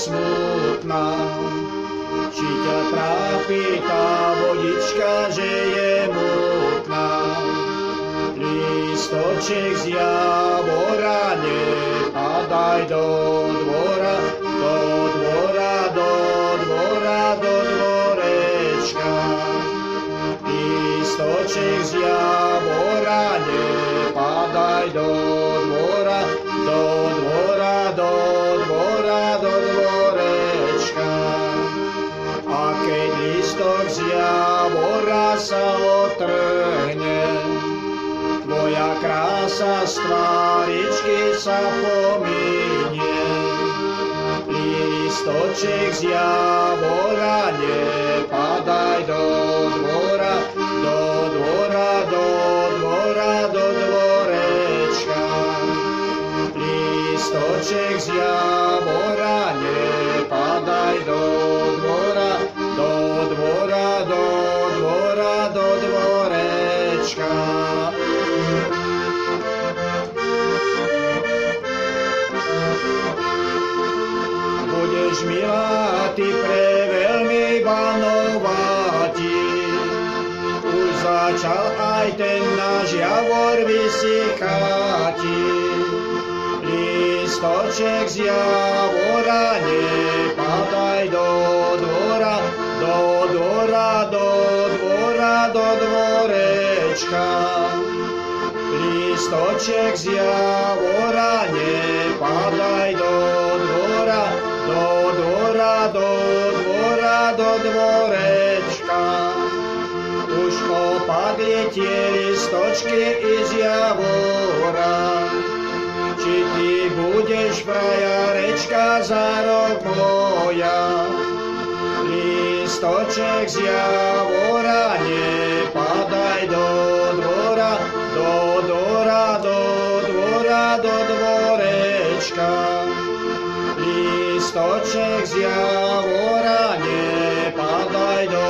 smutná. Či ťa trápi tá vodička, že je mutná. Lístoček z javora, nepadaj do dvora, do dvora, do dvora, do dvorečka. Lístoček z javora, nepadaj do dvora, do dvora, do dvora, do dvorečka. A keď lístok z javora sa otrhne, tvoja krása z tváričky sa pominie. Lístoček z javora, nepadaj do dvora, do dvora, do dvora, do dvorečka. Lístoček z javora, nepadaj do dvora, do dvora, do dvora, do dvorečka. Budeš milá, ty pre veľmi banovati. Už začal aj ten náš javor vysychati. Lístoček z javora, nepadaj do dvora, do dvora, do dvora, do dvorečka. Lístoček z javora, nepadaj do dvora, do dvora, do dvora, do dvorečka. Už opadli tie listočky z javora. Či ty budeš frajarečka za rok moja? Lístoček z javora, nepadaj do dvora, do dvora, do dvora, do dvorečka. Lístoček z javora, nepadaj do